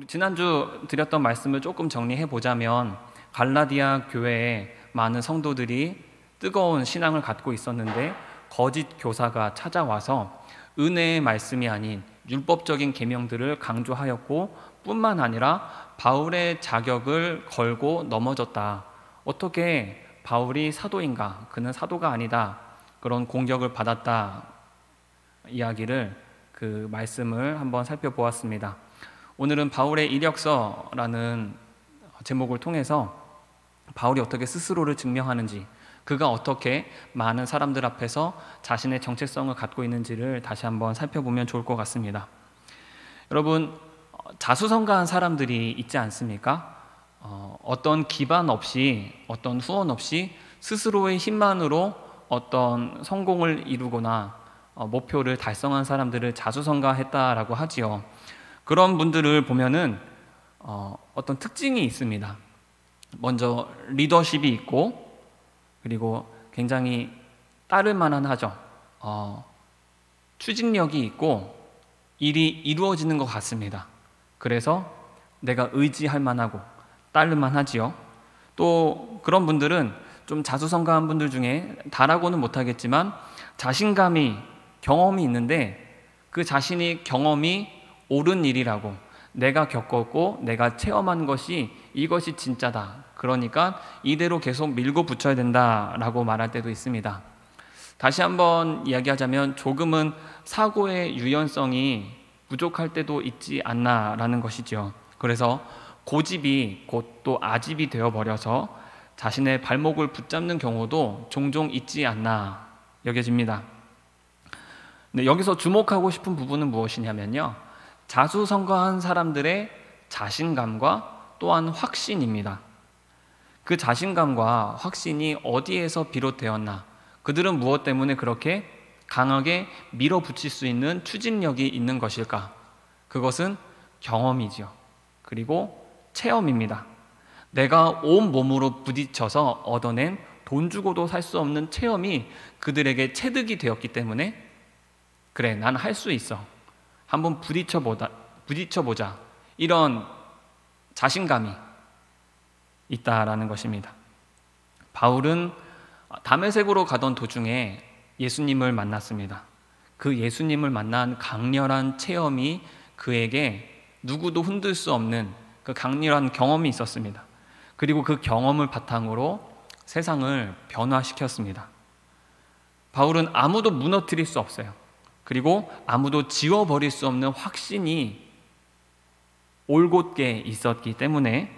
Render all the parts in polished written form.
우리 지난주 드렸던 말씀을 조금 정리해 보자면 갈라디아 교회에 많은 성도들이 뜨거운 신앙을 갖고 있었는데 거짓 교사가 찾아와서 은혜의 말씀이 아닌 율법적인 계명들을 강조하였고 뿐만 아니라 바울의 자격을 걸고 넘어졌다. 어떻게 바울이 사도인가? 그는 사도가 아니다. 그런 공격을 받았다. 이야기를 그 말씀을 한번 살펴보았습니다. 오늘은 바울의 이력서라는 제목을 통해서 바울이 어떻게 스스로를 증명하는지, 그가 어떻게 많은 사람들 앞에서 자신의 정체성을 갖고 있는지를 다시 한번 살펴보면 좋을 것 같습니다. 여러분, 자수성가한 사람들이 있지 않습니까? 어떤 기반 없이, 어떤 후원 없이 스스로의 힘만으로 어떤 성공을 이루거나 목표를 달성한 사람들을 자수성가했다라고 하지요. 그런 분들을 보면은 어떤 특징이 있습니다. 먼저 리더십이 있고, 그리고 굉장히 따를 만한 하죠. 추진력이 있고 일이 이루어지는 것 같습니다. 그래서 내가 의지할 만하고 따를 만하지요. 또 그런 분들은 좀 자수성가한 분들 중에 다라고는 못하겠지만 자신감이, 경험이 있는데 그 자신이 경험이 옳은 일이라고, 내가 겪었고 내가 체험한 것이 이것이 진짜다, 그러니까 이대로 계속 밀고 붙여야 된다라고 말할 때도 있습니다. 다시 한번 이야기하자면 조금은 사고의 유연성이 부족할 때도 있지 않나라는 것이죠. 그래서 고집이 곧 또 아집이 되어버려서 자신의 발목을 붙잡는 경우도 종종 있지 않나 여겨집니다. 근데 여기서 주목하고 싶은 부분은 무엇이냐면요, 자수성가한 사람들의 자신감과 또한 확신입니다. 그 자신감과 확신이 어디에서 비롯되었나, 그들은 무엇 때문에 그렇게 강하게 밀어붙일 수 있는 추진력이 있는 것일까? 그것은 경험이죠. 그리고 체험입니다. 내가 온 몸으로 부딪혀서 얻어낸 돈 주고도 살 수 없는 체험이 그들에게 체득이 되었기 때문에 그래, 난 할 수 있어, 한번 부딪혀보자, 이런 자신감이 있다라는 것입니다. 바울은 다메섹으로 가던 도중에 예수님을 만났습니다. 그 예수님을 만난 강렬한 체험이 그에게 누구도 흔들 수 없는 그 강렬한 경험이 있었습니다. 그리고 그 경험을 바탕으로 세상을 변화시켰습니다. 바울은 아무도 무너뜨릴 수 없어요. 그리고 아무도 지워버릴 수 없는 확신이 올곧게 있었기 때문에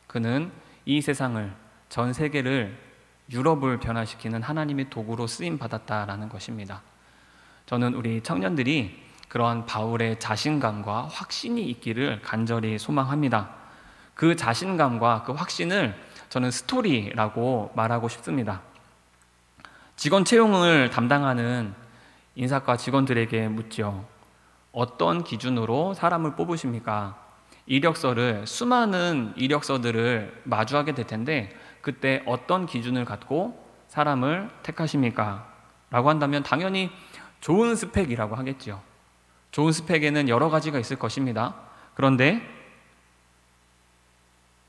그는 이 세상을, 전 세계를, 유럽을 변화시키는 하나님의 도구로 쓰임받았다라는 것입니다. 저는 우리 청년들이 그러한 바울의 자신감과 확신이 있기를 간절히 소망합니다. 그 자신감과 그 확신을 저는 스토리라고 말하고 싶습니다. 직원 채용을 담당하는 인사과 직원들에게 묻죠. 어떤 기준으로 사람을 뽑으십니까? 수많은 이력서들을 마주하게 될 텐데 그때 어떤 기준을 갖고 사람을 택하십니까? 라고 한다면 당연히 좋은 스펙이라고 하겠죠. 좋은 스펙에는 여러 가지가 있을 것입니다. 그런데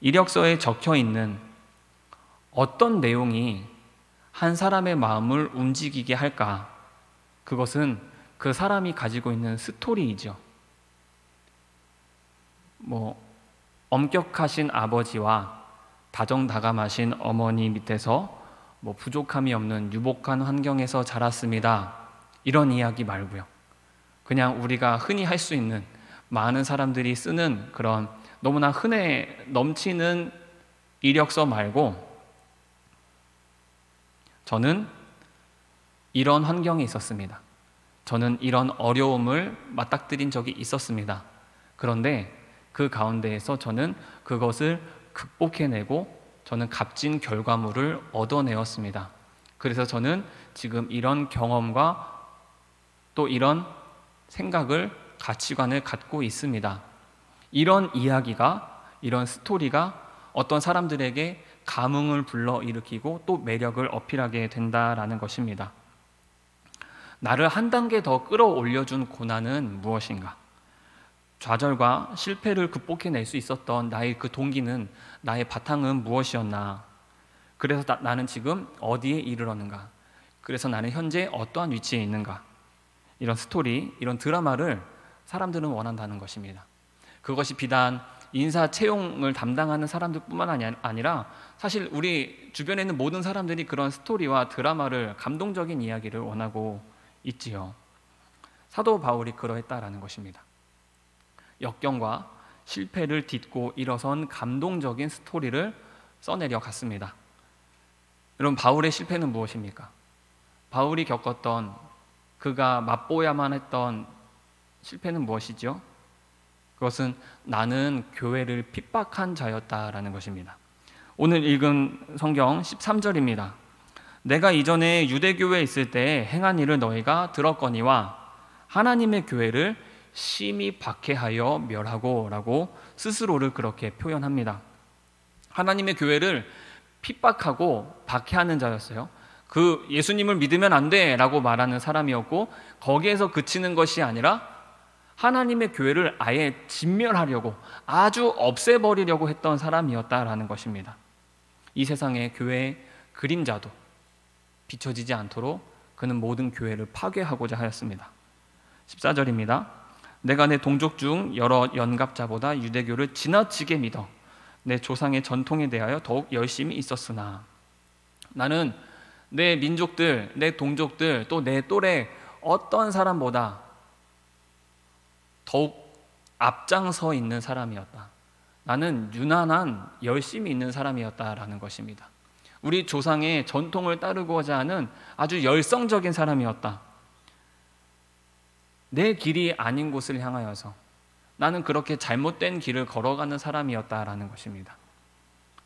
이력서에 적혀 있는 어떤 내용이 한 사람의 마음을 움직이게 할까? 그것은 그 사람이 가지고 있는 스토리이죠. 엄격하신 아버지와 다정다감하신 어머니 밑에서 부족함이 없는 유복한 환경에서 자랐습니다, 이런 이야기 말고요. 그냥 우리가 흔히 할 수 있는, 많은 사람들이 쓰는 그런 너무나 흔해 넘치는 이력서 말고, 저는 이런 환경에 있었습니다. 저는 이런 어려움을 맞닥뜨린 적이 있었습니다. 그런데 그 가운데에서 저는 그것을 극복해내고 저는 값진 결과물을 얻어내었습니다. 그래서 저는 지금 이런 경험과 또 이런 생각을, 가치관을 갖고 있습니다. 이런 이야기가, 이런 스토리가 어떤 사람들에게 감흥을 불러일으키고 또 매력을 어필하게 된다라는 것입니다. 나를 한 단계 더 끌어올려준 고난은 무엇인가? 좌절과 실패를 극복해낼 수 있었던 나의 그 동기는, 나의 바탕은 무엇이었나? 그래서 나는 지금 어디에 이르렀는가? 그래서 나는 현재 어떠한 위치에 있는가? 이런 스토리, 이런 드라마를 사람들은 원한다는 것입니다. 그것이 비단 인사 채용을 담당하는 사람들뿐만 아니라 사실 우리 주변에 있는 모든 사람들이 그런 스토리와 드라마를, 감동적인 이야기를 원하고 있지요. 사도 바울이 그러했다라는 것입니다. 역경과 실패를 딛고 일어선 감동적인 스토리를 써내려 갔습니다. 여러분, 바울의 실패는 무엇입니까? 바울이 겪었던, 그가 맛보야만 했던 실패는 무엇이죠? 그것은 나는 교회를 핍박한 자였다라는 것입니다. 오늘 읽은 성경 13절입니다. 내가 이전에 유대교회에 있을 때 행한 일을 너희가 들었거니와 하나님의 교회를 심히 박해하여 멸하고 라고 스스로를 그렇게 표현합니다. 하나님의 교회를 핍박하고 박해하는 자였어요. 그 예수님을 믿으면 안 돼 라고 말하는 사람이었고, 거기에서 그치는 것이 아니라 하나님의 교회를 아예 진멸하려고, 아주 없애버리려고 했던 사람이었다라는 것입니다. 이 세상의 교회의 그림자도 비춰지지 않도록 그는 모든 교회를 파괴하고자 하였습니다. 14절입니다. 내가 내 동족 중 여러 연갑자보다 유대교를 지나치게 믿어 내 조상의 전통에 대하여 더욱 열심히 있었으나, 나는 내 민족들, 내 동족들, 또 내 또래 어떤 사람보다 더욱 앞장서 있는 사람이었다. 나는 유난한 열심히 있는 사람이었다라는 것입니다. 우리 조상의 전통을 따르고자 하는 아주 열성적인 사람이었다. 내 길이 아닌 곳을 향하여서 나는 그렇게 잘못된 길을 걸어가는 사람이었다라는 것입니다.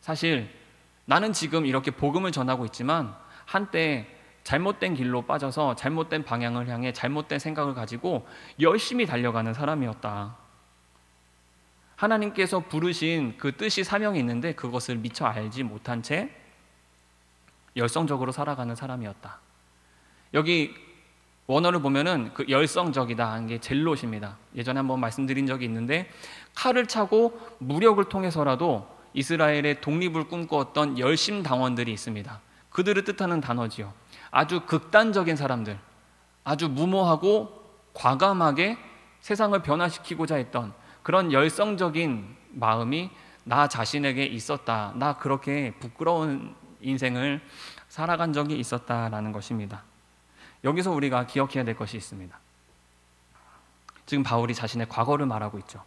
사실 나는 지금 이렇게 복음을 전하고 있지만 한때 잘못된 길로 빠져서 잘못된 방향을 향해 잘못된 생각을 가지고 열심히 달려가는 사람이었다. 하나님께서 부르신 그 뜻이, 사명이 있는데 그것을 미처 알지 못한 채 열성적으로 살아가는 사람이었다. 여기 원어를 보면은 그 열성적이다 하는 게 젤롯입니다. 예전에 한번 말씀드린 적이 있는데, 칼을 차고 무력을 통해서라도 이스라엘의 독립을 꿈꾸었던 열심당원들이 있습니다. 그들을 뜻하는 단어지요. 아주 극단적인 사람들, 아주 무모하고 과감하게 세상을 변화시키고자 했던 그런 열성적인 마음이 나 자신에게 있었다. 나 그렇게 부끄러운 인생을 살아간 적이 있었다라는 것입니다. 여기서 우리가 기억해야 될 것이 있습니다. 지금 바울이 자신의 과거를 말하고 있죠.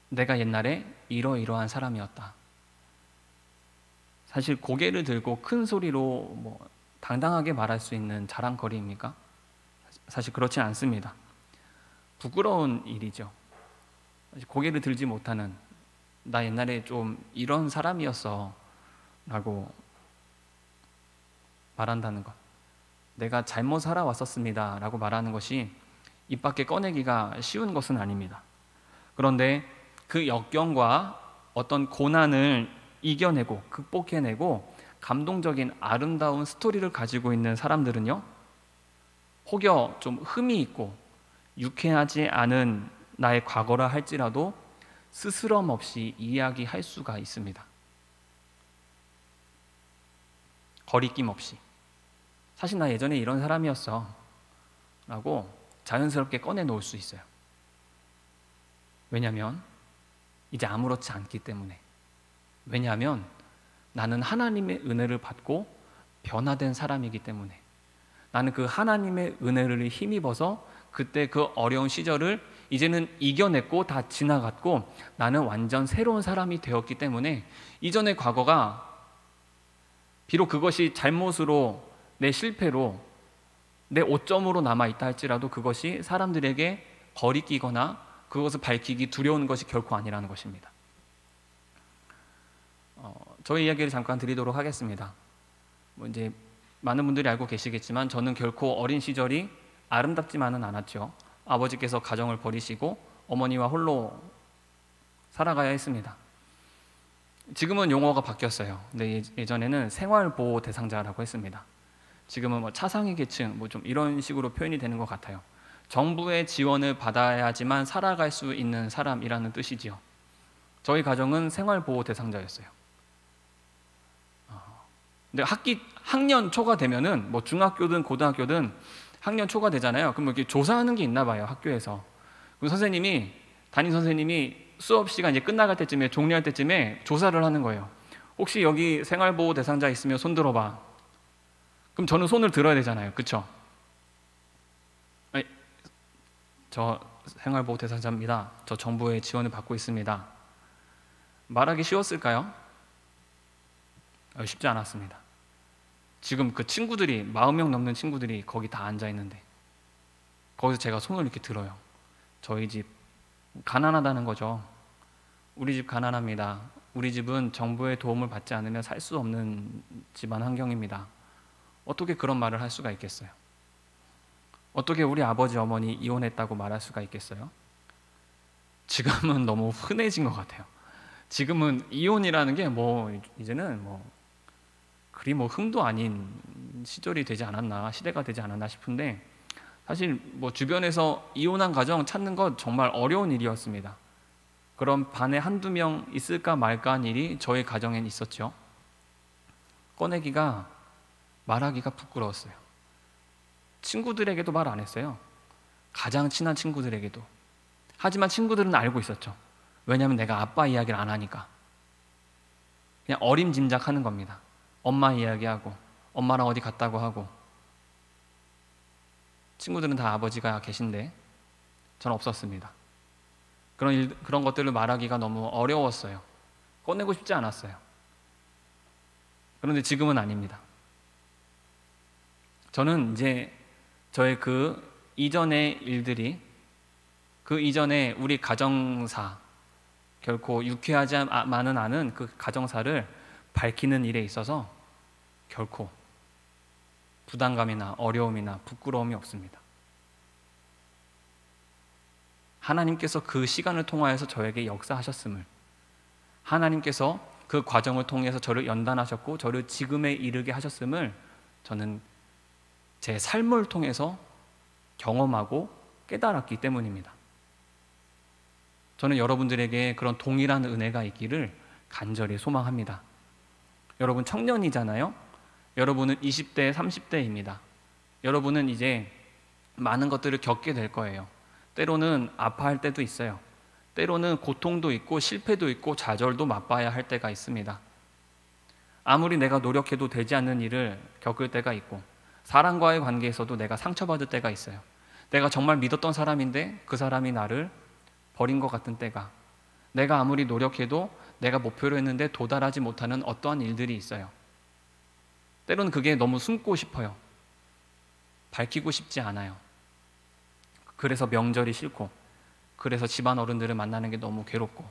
내가 옛날에 이러이러한 사람이었다. 사실 고개를 들고 큰 소리로 당당하게 말할 수 있는 자랑거리입니까? 사실 그렇지 않습니다. 부끄러운 일이죠. 고개를 들지 못하는, 나 옛날에 좀 이런 사람이었어 라고 말한다는 것, 내가 잘못 살아왔었습니다 라고 말하는 것이 입 밖에 꺼내기가 쉬운 것은 아닙니다. 그런데 그 역경과 어떤 고난을 이겨내고 극복해내고 감동적인 아름다운 스토리를 가지고 있는 사람들은요, 혹여 좀 흠이 있고 유쾌하지 않은 나의 과거라 할지라도 스스럼 없이 이야기할 수가 있습니다. 거리낌 없이, 사실 나 예전에 이런 사람이었어 라고 자연스럽게 꺼내놓을 수 있어요. 왜냐하면 이제 아무렇지 않기 때문에. 왜냐하면 나는 하나님의 은혜를 받고 변화된 사람이기 때문에. 나는 그 하나님의 은혜를 힘입어서 그때 그 어려운 시절을 이제는 이겨냈고 다 지나갔고 나는 완전 새로운 사람이 되었기 때문에 이전의 과거가 비록 그것이 잘못으로, 내 실패로, 내 오점으로 남아있다 할지라도 그것이 사람들에게 거리끼거나 그것을 밝히기 두려운 것이 결코 아니라는 것입니다. 저의 이야기를 잠깐 드리도록 하겠습니다. 이제 많은 분들이 알고 계시겠지만 저는 결코 어린 시절이 아름답지만은 않았죠. 아버지께서 가정을 버리시고 어머니와 홀로 살아가야 했습니다. 지금은 용어가 바뀌었어요. 근데 예전에는 생활보호 대상자라고 했습니다. 지금은 차상위 계층 좀 이런 식으로 표현이 되는 것 같아요. 정부의 지원을 받아야지만 살아갈 수 있는 사람이라는 뜻이지요. 저희 가정은 생활보호 대상자였어요. 근데 학년 초가 되면은 뭐 중학교든 고등학교든 학년 초가 되잖아요. 그럼 이렇게 조사하는 게 있나 봐요, 학교에서. 그럼 담임 선생님이 수업 시간 이제 끝나갈 때쯤에, 종료할 때쯤에 조사를 하는 거예요. 혹시 여기 생활보호 대상자 있으면 손 들어봐. 그럼 저는 손을 들어야 되잖아요, 그쵸? 저 생활보호 대상자입니다. 저 정부의 지원을 받고 있습니다. 말하기 쉬웠을까요? 쉽지 않았습니다. 지금 그 친구들이 40명 넘는 친구들이 거기 다 앉아 있는데 거기서 제가 손을 이렇게 들어요. 저희 집 가난하다는 거죠. 우리 집 가난합니다. 우리 집은 정부의 도움을 받지 않으면 살 수 없는 집안 환경입니다. 어떻게 그런 말을 할 수가 있겠어요? 어떻게 우리 아버지 어머니 이혼했다고 말할 수가 있겠어요? 지금은 너무 흔해진 것 같아요. 지금은 이혼이라는 게 뭐 이제는 그리 흠도 아닌 시절이 되지 않았나, 시대가 되지 않았나 싶은데, 사실 주변에서 이혼한 가정 찾는 건 정말 어려운 일이었습니다. 그런 반에 한두 명 있을까 말까 한 일이 저희 가정엔 있었죠. 꺼내기가, 말하기가 부끄러웠어요. 친구들에게도 말 안 했어요. 가장 친한 친구들에게도. 하지만 친구들은 알고 있었죠. 왜냐하면 내가 아빠 이야기를 안 하니까. 그냥 어림짐작하는 겁니다. 엄마 이야기하고 엄마랑 어디 갔다고 하고. 친구들은 다 아버지가 계신데 저는 없었습니다. 그런 것들을 말하기가 너무 어려웠어요. 꺼내고 싶지 않았어요. 그런데 지금은 아닙니다. 저는 이제 저의 그 이전의 일들이, 그 이전에 우리 가정사, 결코 유쾌하지만은 않은 그 가정사를 밝히는 일에 있어서 결코 부담감이나 어려움이나 부끄러움이 없습니다. 하나님께서 그 시간을 통하여서 저에게 역사하셨음을, 하나님께서 그 과정을 통해서 저를 연단하셨고 저를 지금에 이르게 하셨음을 저는 제 삶을 통해서 경험하고 깨달았기 때문입니다. 저는 여러분들에게 그런 동일한 은혜가 있기를 간절히 소망합니다. 여러분 청년이잖아요. 여러분은 20대, 30대입니다. 여러분은 이제 많은 것들을 겪게 될 거예요. 때로는 아파할 때도 있어요. 때로는 고통도 있고 실패도 있고 좌절도 맛봐야 할 때가 있습니다. 아무리 내가 노력해도 되지 않는 일을 겪을 때가 있고, 사람과의 관계에서도 내가 상처받을 때가 있어요. 내가 정말 믿었던 사람인데 그 사람이 나를 버린 것 같은 때가, 내가 아무리 노력해도 내가 목표로 했는데 도달하지 못하는 어떠한 일들이 있어요. 때로는 그게 너무 숨고 싶어요. 밝히고 싶지 않아요. 그래서 명절이 싫고, 그래서 집안 어른들을 만나는 게 너무 괴롭고,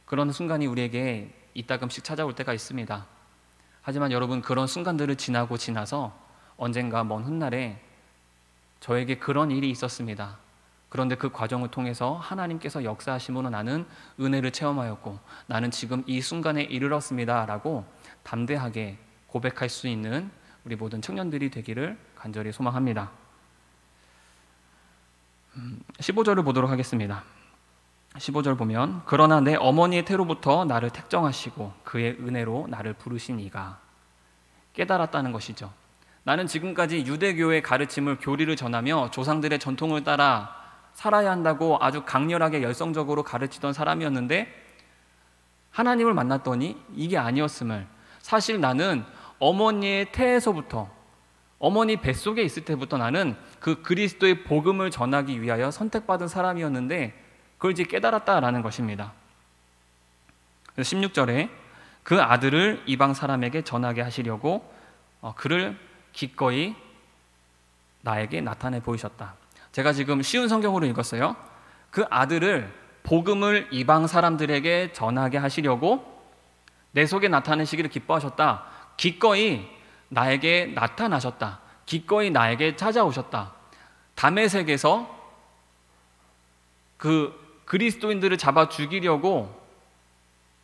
그런 순간이 우리에게 이따금씩 찾아올 때가 있습니다. 하지만 여러분, 그런 순간들을 지나서 언젠가 먼 훗날에 저에게 그런 일이 있었습니다. 그런데 그 과정을 통해서 하나님께서 역사하심으로 나는 은혜를 체험하였고 나는 지금 이 순간에 이르렀습니다 라고 담대하게 고백할 수 있는 우리 모든 청년들이 되기를 간절히 소망합니다. 15절을 보도록 하겠습니다. 15절 보면, 그러나 내 어머니의 태로부터 나를 택정하시고 그의 은혜로 나를 부르신 이가, 깨달았다는 것이죠. 나는 지금까지 유대교의 가르침을, 교리를 전하며 조상들의 전통을 따라 살아야 한다고 아주 강렬하게 열성적으로 가르치던 사람이었는데, 하나님을 만났더니 이게 아니었음을, 사실 나는 어머니의 태에서부터, 어머니 뱃속에 있을 때부터 나는 그 그리스도의 복음을 전하기 위하여 선택받은 사람이었는데 그걸 이제 깨달았다라는 것입니다. 그래서 16절에 그 아들을 이방 사람에게 전하게 하시려고 그를 기꺼이 나에게 나타내 보이셨다. 제가 지금 쉬운 성경으로 읽었어요. 그 아들을, 복음을 이방 사람들에게 전하게 하시려고 내 속에 나타내시기를 기뻐하셨다. 기꺼이 나에게 나타나셨다. 기꺼이 나에게 찾아오셨다. 다메섹에서 그 그리스도인들을 잡아 죽이려고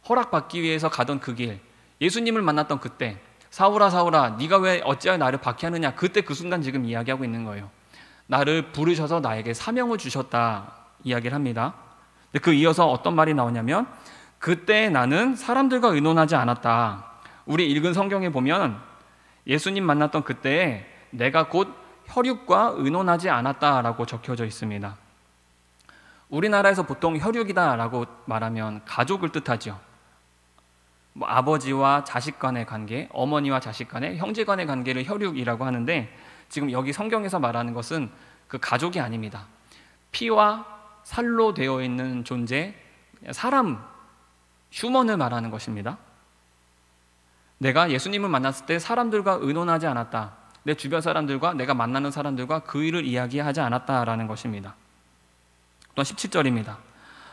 허락받기 위해서 가던 그 길, 예수님을 만났던 그때, 사울아 사울아 네가 왜 어찌하여 나를 박해하느냐, 그때 그 순간 지금 이야기하고 있는 거예요. 나를 부르셔서 나에게 사명을 주셨다 이야기를 합니다. 근데 그 이어서 어떤 말이 나오냐면 그때 나는 사람들과 의논하지 않았다. 우리 읽은 성경에 보면 예수님 만났던 그때에 내가 곧 혈육과 의논하지 않았다라고 적혀져 있습니다. 우리나라에서 보통 혈육이다라고 말하면 가족을 뜻하죠. 아버지와 자식 간의 관계, 어머니와 자식 간의, 형제 간의 관계를 혈육이라고 하는데 지금 여기 성경에서 말하는 것은 그 가족이 아닙니다. 피와 살로 되어 있는 존재, 사람, 휴먼을 말하는 것입니다. 내가 예수님을 만났을 때 사람들과 의논하지 않았다. 내 주변 사람들과 내가 만나는 사람들과 그 일을 이야기하지 않았다라는 것입니다. 또 17절입니다.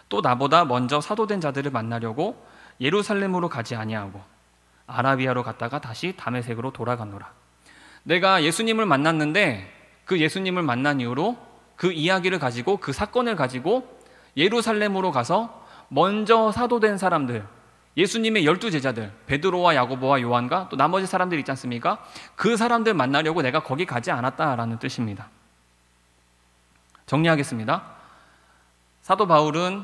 또 나보다 먼저 사도된 자들을 만나려고 예루살렘으로 가지 아니하고 아라비아로 갔다가 다시 다메섹으로 돌아가노라. 내가 예수님을 만났는데 그 예수님을 만난 이후로 그 이야기를 가지고 그 사건을 가지고 예루살렘으로 가서 먼저 사도된 사람들, 예수님의 12제자들 베드로와 야고보와 요한과 또 나머지 사람들 있지 않습니까? 그 사람들 만나려고 내가 거기 가지 않았다라는 뜻입니다. 정리하겠습니다. 사도 바울은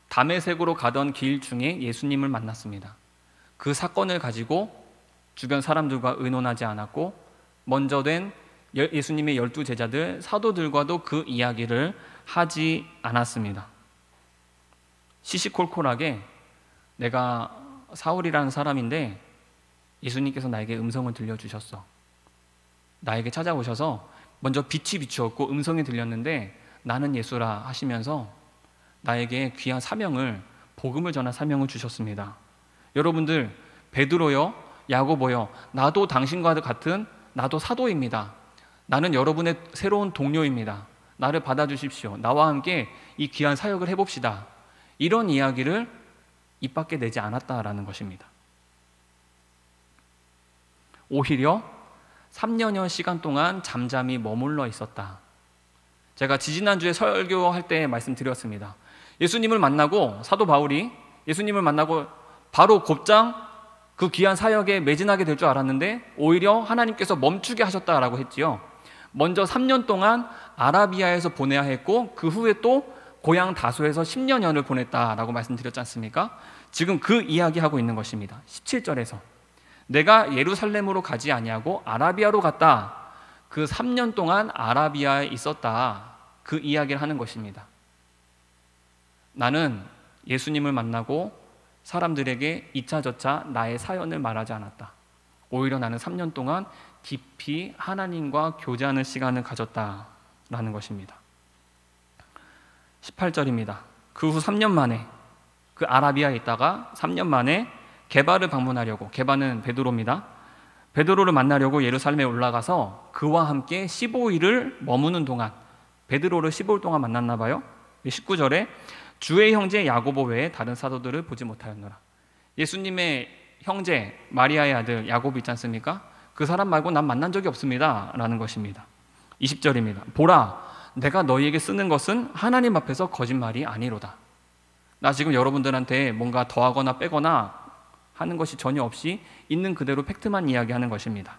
다메섹으로 가던 길 중에 예수님을 만났습니다. 그 사건을 가지고 주변 사람들과 의논하지 않았고 먼저 된 예수님의 12제자들 사도들과도 그 이야기를 하지 않았습니다. 시시콜콜하게 내가 사울이라는 사람인데 예수님께서 나에게 음성을 들려주셨어. 나에게 찾아오셔서 먼저 빛이 비추었고 음성이 들렸는데 나는 예수라 하시면서 나에게 귀한 사명을, 복음을 전할 사명을 주셨습니다. 여러분들, 베드로요, 야고보요, 나도 당신과 같은 나도 사도입니다. 나는 여러분의 새로운 동료입니다. 나를 받아주십시오. 나와 함께 이 귀한 사역을 해봅시다. 이런 이야기를 입 밖에 내지 않았다라는 것입니다. 오히려 3년여 시간 동안 잠잠히 머물러 있었다. 제가 지지난주에 설교할 때 말씀드렸습니다. 예수님을 만나고 사도 바울이 예수님을 만나고 바로 곧장 그 귀한 사역에 매진하게 될 줄 알았는데 오히려 하나님께서 멈추게 하셨다라고 했지요. 먼저 3년 동안 아라비아에서 보내야 했고 그 후에 또 고향 다소에서 10년여를 보냈다라고 말씀드렸지 않습니까? 지금 그 이야기하고 있는 것입니다. 17절에서 내가 예루살렘으로 가지 아니하고 아라비아로 갔다. 그 3년 동안 아라비아에 있었다. 그 이야기를 하는 것입니다. 나는 예수님을 만나고 사람들에게 이차저차 나의 사연을 말하지 않았다. 오히려 나는 3년 동안 깊이 하나님과 교제하는 시간을 가졌다라는 것입니다. 18절입니다. 그 후 3년 만에 그 아라비아에 있다가 3년 만에 게바를 방문하려고, 게바는 베드로입니다. 베드로를 만나려고 예루살렘에 올라가서 그와 함께 15일을 머무는 동안 베드로를 15일 동안 만났나 봐요. 19절에 주의 형제 야고보 외에 다른 사도들을 보지 못하였노라. 예수님의 형제 마리아의 아들 야고보 있지 않습니까? 그 사람 말고 난 만난 적이 없습니다 라는 것입니다. 20절입니다. 보라, 내가 너희에게 쓰는 것은 하나님 앞에서 거짓말이 아니로다. 나 지금 여러분들한테 뭔가 더하거나 빼거나 하는 것이 전혀 없이 있는 그대로 팩트만 이야기하는 것입니다.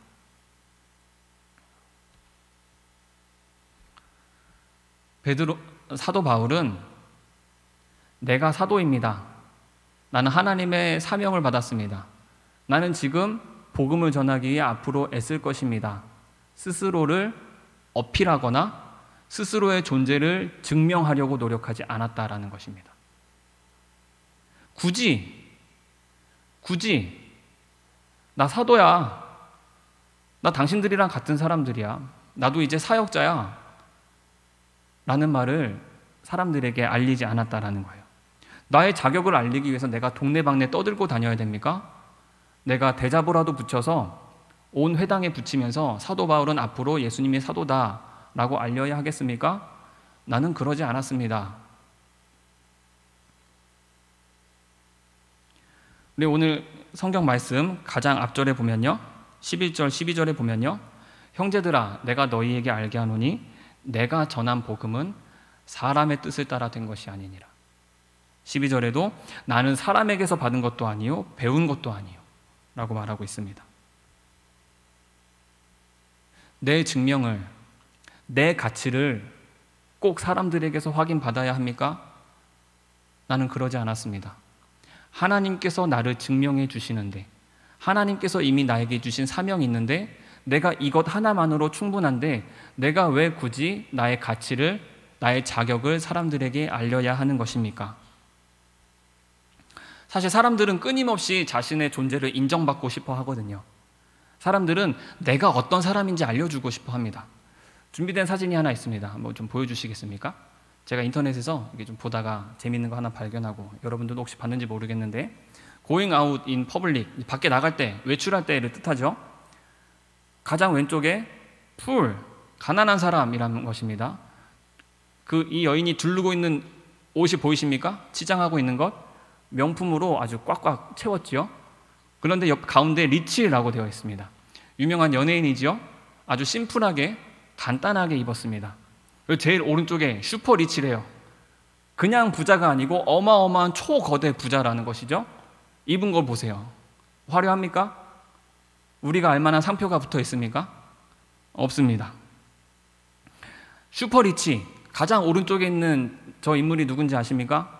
사도 바울은 내가 사도입니다. 나는 하나님의 사명을 받았습니다. 나는 지금 복음을 전하기 위해 앞으로 애쓸 것입니다. 스스로를 어필하거나 스스로의 존재를 증명하려고 노력하지 않았다라는 것입니다. 굳이 나 사도야. 나 당신들이랑 같은 사람들이야. 나도 이제 사역자야. 라는 말을 사람들에게 알리지 않았다라는 거예요. 나의 자격을 알리기 위해서 내가 동네방네 떠들고 다녀야 됩니까? 내가 대자보라도 붙여서 온 회당에 붙이면서 사도 바울은 앞으로 예수님의 사도다라고 알려야 하겠습니까? 나는 그러지 않았습니다. 네, 오늘 성경 말씀 가장 앞절에 보면요, 11절, 12절에 보면요, 형제들아 내가 너희에게 알게 하노니 내가 전한 복음은 사람의 뜻을 따라 된 것이 아니니라. 12절에도 나는 사람에게서 받은 것도 아니요 배운 것도 아니요 라고 말하고 있습니다. 내 증명을, 내 가치를 꼭 사람들에게서 확인받아야 합니까? 나는 그러지 않았습니다. 하나님께서 나를 증명해 주시는데, 하나님께서 이미 나에게 주신 사명이 있는데 내가 이것 하나만으로 충분한데 내가 왜 굳이 나의 가치를, 나의 자격을 사람들에게 알려야 하는 것입니까? 사실 사람들은 끊임없이 자신의 존재를 인정받고 싶어 하거든요. 사람들은 내가 어떤 사람인지 알려주고 싶어 합니다. 준비된 사진이 하나 있습니다. 한번 좀 보여주시겠습니까? 제가 인터넷에서 이게 좀 보다가 재밌는 거 하나 발견하고, 여러분들도 혹시 봤는지 모르겠는데, going out in public, 밖에 나갈 때, 외출할 때를 뜻하죠. 가장 왼쪽에 poor, 가난한 사람이라는 것입니다. 이 여인이 두르고 있는 옷이 보이십니까? 치장하고 있는 것, 명품으로 아주 꽉꽉 채웠지요. 그런데 옆 가운데 리치라고 되어 있습니다. 유명한 연예인이지요. 아주 심플하게 간단하게 입었습니다. 제일 오른쪽에 슈퍼 리치래요. 그냥 부자가 아니고 어마어마한 초거대 부자라는 것이죠. 입은 걸 보세요. 화려합니까? 우리가 알만한 상표가 붙어 있습니까? 없습니다. 슈퍼 리치, 가장 오른쪽에 있는 저 인물이 누군지 아십니까?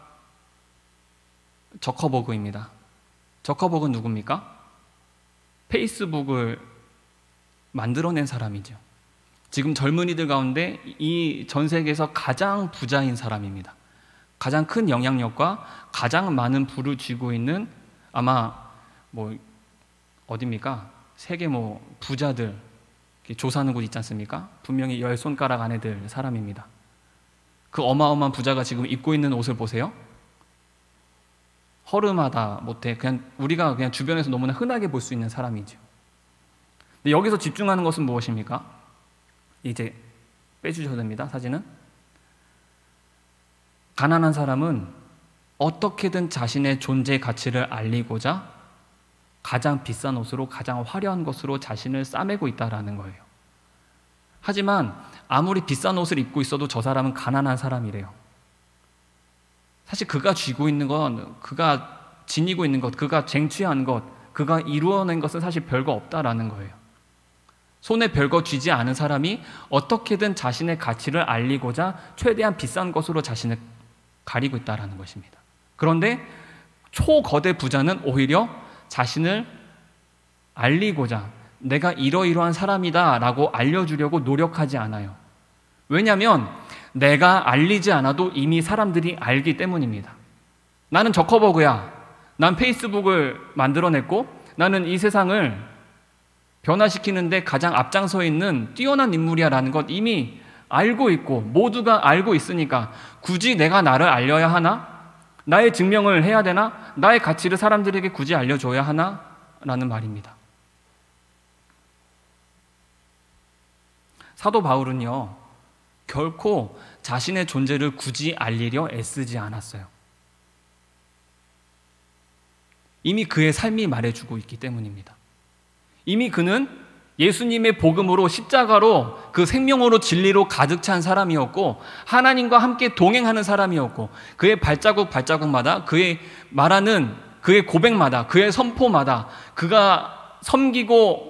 저커버그입니다. 저커버그는 누굽니까? 페이스북을 만들어낸 사람이죠. 지금 젊은이들 가운데 이 전 세계에서 가장 부자인 사람입니다. 가장 큰 영향력과 가장 많은 부를 쥐고 있는, 아마 어딥니까? 세계 부자들 조사하는 곳 있지 않습니까? 분명히 10손가락 안에 들 사람입니다. 그 어마어마한 부자가 지금 입고 있는 옷을 보세요. 허름하다 못해 그냥 우리가 그냥 주변에서 너무나 흔하게 볼 수 있는 사람이죠. 근데 여기서 집중하는 것은 무엇입니까? 이제 빼주셔도 됩니다. 사진은. 가난한 사람은 어떻게든 자신의 존재 가치를 알리고자 가장 비싼 옷으로, 가장 화려한 것으로 자신을 싸매고 있다는 거예요. 하지만 아무리 비싼 옷을 입고 있어도 저 사람은 가난한 사람이래요. 사실 그가 쥐고 있는 건, 그가 지니고 있는 것, 그가 쟁취한 것, 그가 이루어낸 것은 사실 별거 없다라는 거예요. 손에 별거 쥐지 않은 사람이 어떻게든 자신의 가치를 알리고자 최대한 비싼 것으로 자신을 가리고 있다는 것입니다. 그런데 초거대 부자는 오히려 자신을 알리고자 내가 이러이러한 사람이다 라고 알려주려고 노력하지 않아요. 왜냐하면 내가 알리지 않아도 이미 사람들이 알기 때문입니다. 나는 저커버그야. 난 페이스북을 만들어냈고 나는 이 세상을 변화시키는데 가장 앞장서 있는 뛰어난 인물이야 라는 것 이미 알고 있고 모두가 알고 있으니까 굳이 내가 나를 알려야 하나? 나의 증명을 해야 되나? 나의 가치를 사람들에게 굳이 알려줘야 하나? 라는 말입니다. 사도 바울은요, 결코 자신의 존재를 굳이 알리려 애쓰지 않았어요. 이미 그의 삶이 말해주고 있기 때문입니다. 이미 그는 예수님의 복음으로, 십자가로, 그 생명으로, 진리로 가득 찬 사람이었고 하나님과 함께 동행하는 사람이었고 그의 발자국마다 그의 말하는 그의 고백마다 그의 선포마다 그가 섬기고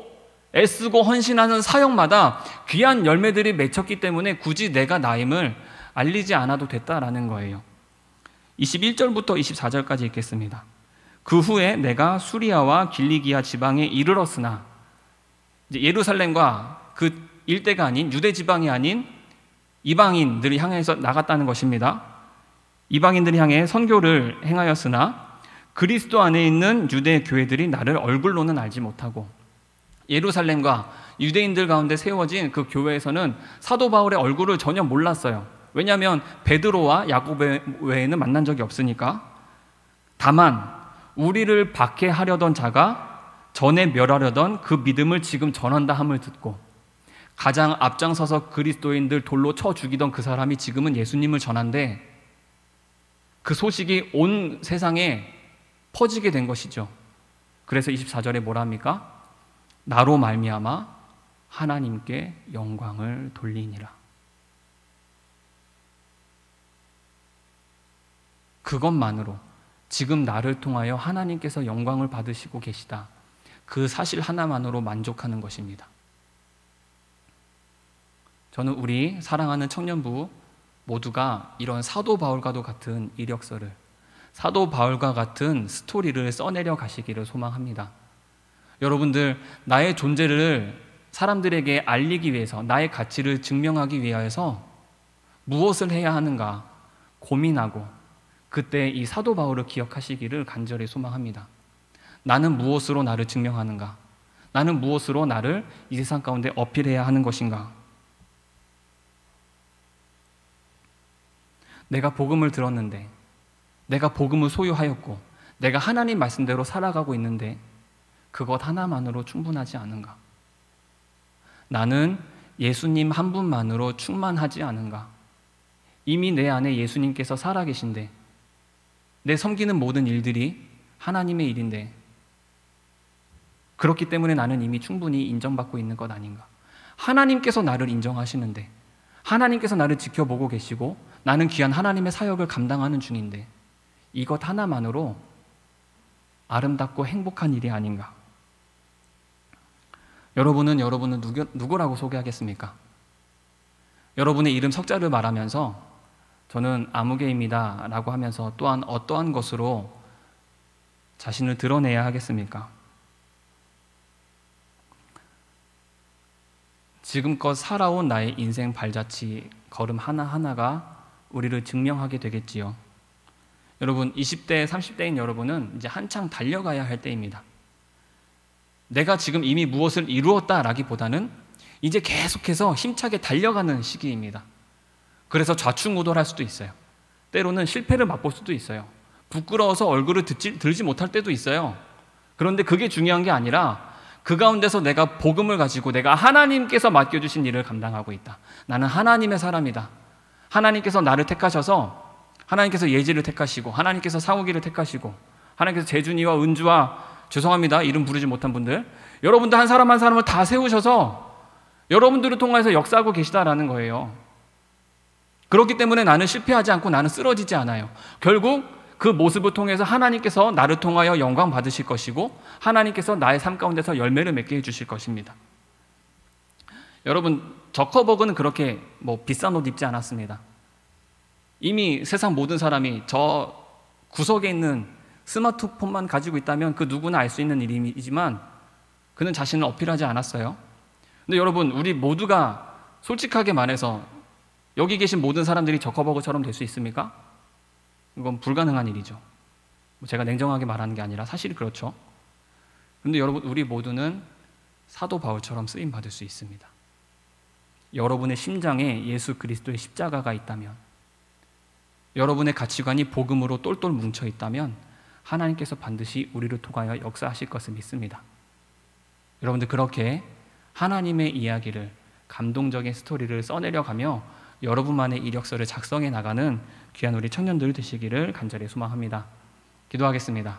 애쓰고 헌신하는 사역마다 귀한 열매들이 맺혔기 때문에 굳이 내가 나임을 알리지 않아도 됐다라는 거예요. 21절부터 24절까지 읽겠습니다. 그 후에 내가 수리아와 길리기아 지방에 이르렀으나, 이제 예루살렘과 그 일대가 아닌 유대 지방이 아닌 이방인들을 향해서 나갔다는 것입니다. 이방인들을 향해 선교를 행하였으나 그리스도 안에 있는 유대 교회들이 나를 얼굴로는 알지 못하고, 예루살렘과 유대인들 가운데 세워진 그 교회에서는 사도 바울의 얼굴을 전혀 몰랐어요. 왜냐하면 베드로와 야곱 외에는 만난 적이 없으니까. 다만 우리를 박해하려던 자가 전에 멸하려던 그 믿음을 지금 전한다 함을 듣고 가장 앞장서서 그리스도인들 돌로 쳐 죽이던 그 사람이 지금은 예수님을 전한데 그 소식이 온 세상에 퍼지게 된 것이죠. 그래서 24절에 뭐라 합니까? 나로 말미암아 하나님께 영광을 돌리니라. 그것만으로 지금 나를 통하여 하나님께서 영광을 받으시고 계시다. 그 사실 하나만으로 만족하는 것입니다. 저는 우리 사랑하는 청년부 모두가 이런 사도 바울과도 같은 이력서를, 사도 바울과 같은 스토리를 써내려 가시기를 소망합니다. 여러분들, 나의 존재를 사람들에게 알리기 위해서, 나의 가치를 증명하기 위하여서 무엇을 해야 하는가 고민하고 그때 이 사도 바울을 기억하시기를 간절히 소망합니다. 나는 무엇으로 나를 증명하는가? 나는 무엇으로 나를 이 세상 가운데 어필해야 하는 것인가? 내가 복음을 들었는데, 내가 복음을 소유하였고, 내가 하나님 말씀대로 살아가고 있는데 그것 하나만으로 충분하지 않은가? 나는 예수님 한 분만으로 충만하지 않은가? 이미 내 안에 예수님께서 살아계신데, 내 섬기는 모든 일들이 하나님의 일인데, 그렇기 때문에 나는 이미 충분히 인정받고 있는 것 아닌가? 하나님께서 나를 인정하시는데, 하나님께서 나를 지켜보고 계시고, 나는 귀한 하나님의 사역을 감당하는 중인데, 이것 하나만으로 아름답고 행복한 일이 아닌가? 여러분은 누구라고 소개하겠습니까? 여러분의 이름 석자를 말하면서 저는 아무개입니다 라고 하면서 또한 어떠한 것으로 자신을 드러내야 하겠습니까? 지금껏 살아온 나의 인생 발자취 걸음 하나하나가 우리를 증명하게 되겠지요. 여러분, 20대, 30대인 여러분은 이제 한창 달려가야 할 때입니다. 내가 지금 이미 무엇을 이루었다라기보다는 이제 계속해서 힘차게 달려가는 시기입니다. 그래서 좌충우돌할 수도 있어요. 때로는 실패를 맛볼 수도 있어요. 부끄러워서 얼굴을 들지 못할 때도 있어요. 그런데 그게 중요한 게 아니라 그 가운데서 내가 복음을 가지고 내가 하나님께서 맡겨주신 일을 감당하고 있다. 나는 하나님의 사람이다. 하나님께서 나를 택하셔서, 하나님께서 예지를 택하시고, 하나님께서 상욱이를 택하시고, 하나님께서 재준이와 은주와, 죄송합니다, 이름 부르지 못한 분들, 여러분들 한 사람 한 사람을 다 세우셔서 여러분들을 통해서 역사하고 계시다라는 거예요. 그렇기 때문에 나는 실패하지 않고 나는 쓰러지지 않아요. 결국 그 모습을 통해서 하나님께서 나를 통하여 영광 받으실 것이고, 하나님께서 나의 삶 가운데서 열매를 맺게 해주실 것입니다. 여러분, 저커버그는 그렇게 비싼 옷 입지 않았습니다. 이미 세상 모든 사람이 저 구석에 있는 스마트폰만 가지고 있다면 그 누구나 알 수 있는 일이지만 그는 자신을 어필하지 않았어요. 근데 여러분, 우리 모두가 솔직하게 말해서 여기 계신 모든 사람들이 저커버그처럼 될 수 있습니까? 이건 불가능한 일이죠. 제가 냉정하게 말하는 게 아니라 사실이 그렇죠. 그런데 여러분, 우리 모두는 사도 바울처럼 쓰임 받을 수 있습니다. 여러분의 심장에 예수 그리스도의 십자가가 있다면, 여러분의 가치관이 복음으로 똘똘 뭉쳐 있다면 하나님께서 반드시 우리를 통하여 역사하실 것을 믿습니다. 여러분들, 그렇게 하나님의 이야기를, 감동적인 스토리를 써내려가며 여러분만의 이력서를 작성해 나가는 귀한 우리 청년들 되시기를 간절히 소망합니다. 기도하겠습니다.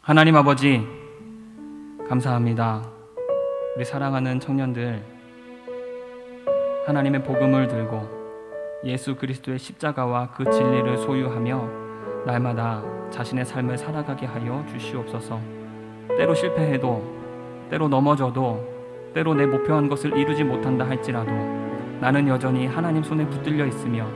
하나님 아버지, 감사합니다. 우리 사랑하는 청년들, 하나님의 복음을 들고 예수 그리스도의 십자가와 그 진리를 소유하며 날마다 자신의 삶을 살아가게 하여 주시옵소서. 때로 실패해도, 때로 넘어져도, 때로 내 목표한 것을 이루지 못한다 할지라도 나는 여전히 하나님 손에 붙들려 있으며,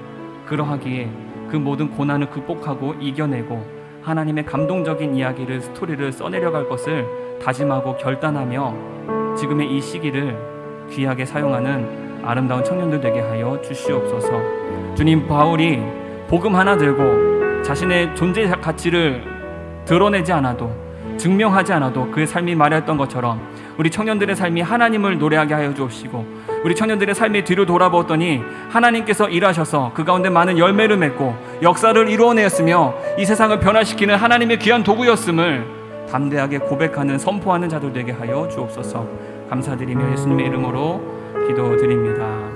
그러하기에 그 모든 고난을 극복하고 이겨내고 하나님의 감동적인 이야기를, 스토리를 써내려갈 것을 다짐하고 결단하며 지금의 이 시기를 귀하게 사용하는 아름다운 청년들 되게 하여 주시옵소서. 주님, 바울이 복음 하나 들고 자신의 존재 가치를 드러내지 않아도, 증명하지 않아도 그의 삶이 말했던 것처럼 우리 청년들의 삶이 하나님을 노래하게 하여 주옵시고, 우리 청년들의 삶의 뒤를 돌아보았더니 하나님께서 일하셔서 그 가운데 많은 열매를 맺고 역사를 이루어내었으며 이 세상을 변화시키는 하나님의 귀한 도구였음을 담대하게 고백하는, 선포하는 자들 되게 하여 주옵소서. 감사드리며 예수님의 이름으로 기도드립니다.